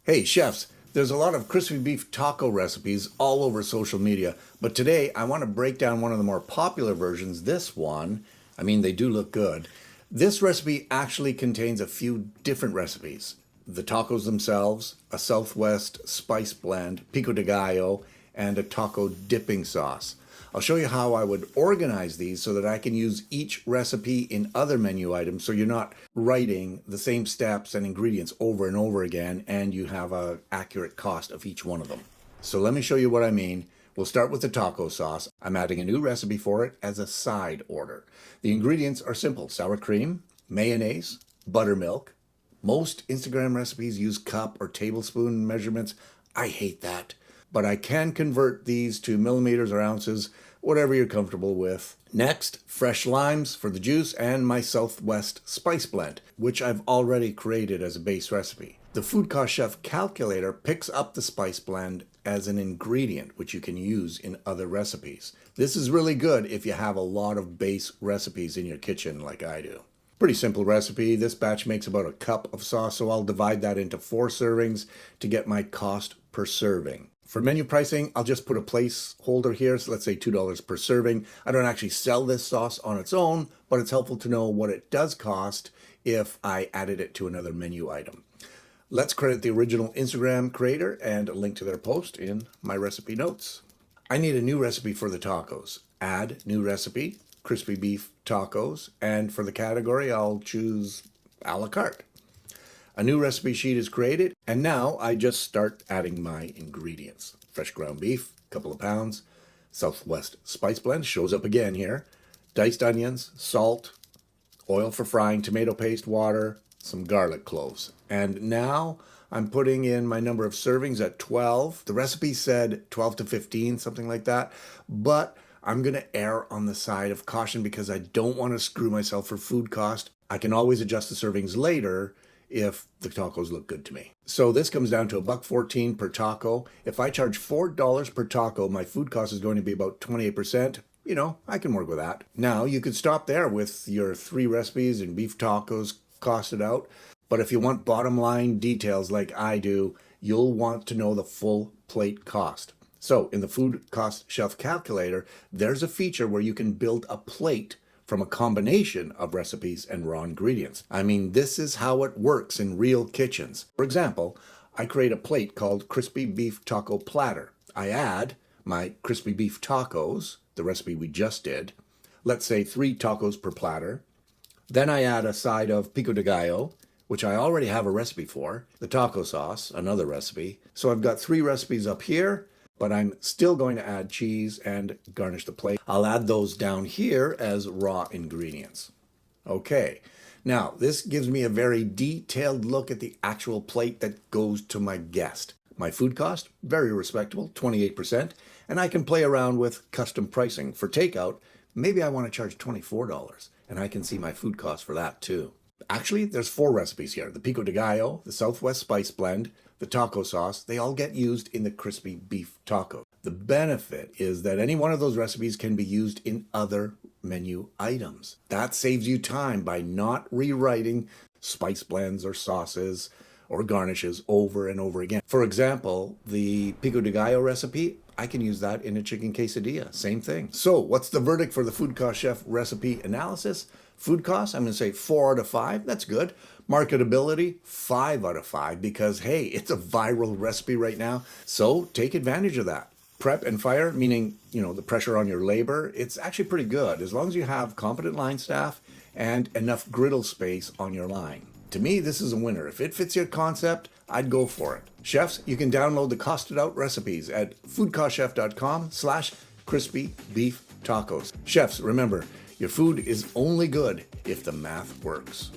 Hey chefs, there's a lot of crispy beef taco recipes all over social media, but today I want to break down one of the more popular versions, this one. They do look good. This recipe actually contains a few different recipes. The tacos themselves, a Southwest spice blend, pico de gallo, and a taco dipping sauce. I'll show you how I would organize these so that I can use each recipe in other menu items so you're not writing the same steps and ingredients over and over again and you have an accurate cost of each one of them. So let me show you what I mean. We'll start with the taco sauce. I'm adding a new recipe for it as a side order. The ingredients are simple: sour cream, mayonnaise, buttermilk. Most Instagram recipes use cup or tablespoon measurements. I hate that. But I can convert these to millimeters or ounces, whatever you're comfortable with. Next, fresh limes for the juice and my Southwest spice blend, which I've already created as a base recipe. The FoodCostChef calculator picks up the spice blend as an ingredient, which you can use in other recipes. This is really good if you have a lot of base recipes in your kitchen like I do. Pretty simple recipe. This batch makes about a cup of sauce, so I'll divide that into 4 servings to get my cost per serving. For menu pricing, I'll just put a placeholder here, so let's say $2 per serving. I don't actually sell this sauce on its own, but it's helpful to know what it does cost if I added it to another menu item. Let's credit the original Instagram creator and a link to their post in my recipe notes. I need a new recipe for the tacos. Add new recipe, crispy beef tacos, and for the category, I'll choose a la carte. A new recipe sheet is created, and now I just start adding my ingredients. Fresh ground beef, couple of pounds. Southwest spice blend shows up again here. Diced onions, salt, oil for frying, tomato paste, water, some garlic cloves. And now I'm putting in my number of servings at 12. The recipe said 12 to 15, something like that. But I'm going to err on the side of caution because I don't want to screw myself for food cost. I can always adjust the servings later if the tacos look good to me. So this comes down to $1.14 per taco. If I charge $4 per taco, my food cost is going to be about 28%. I can work with that. Now, you could stop there with your 3 recipes and beef tacos costed out. But if you want bottom line details like I do, you'll want to know the full plate cost. So in the FoodCostChef calculator, there's a feature where you can build a plate from a combination of recipes and raw ingredients. This is how it works in real kitchens. For example, I create a plate called Crispy Beef Taco Platter. I add my crispy beef tacos, the recipe we just did, let's say 3 tacos per platter. Then I add a side of pico de gallo, which I already have a recipe for, the taco sauce, another recipe. So I've got 3 recipes up here, but I'm still going to add cheese and garnish the plate. I'll add those down here as raw ingredients. Okay, now this gives me a very detailed look at the actual plate that goes to my guest. My food cost, very respectable, 28%, and I can play around with custom pricing. For takeout, maybe I want to charge $24, and I can see my food cost for that too. Actually, there's 4 recipes here: the pico de gallo, the Southwest spice blend, the taco sauce. They all get used in the crispy beef taco. The benefit is that any one of those recipes can be used in other menu items. That saves you time by not rewriting spice blends or sauces or garnishes over and over again. For example, the pico de gallo recipe, I can use that in a chicken quesadilla. Same thing. So what's the verdict for the FoodCostChef recipe analysis? Food cost, I'm going to say 4 out of 5. That's good. Marketability, 5 out of 5, because hey, it's a viral recipe right now. So take advantage of that. Prep and fire, meaning, the pressure on your labor, it's actually pretty good as long as you have competent line staff and enough griddle space on your line. To me, this is a winner. If it fits your concept, I'd go for it. Chefs, you can download the costed out recipes at foodcostchef.com/crispy beef tacos. Chefs, remember, your food is only good if the math works.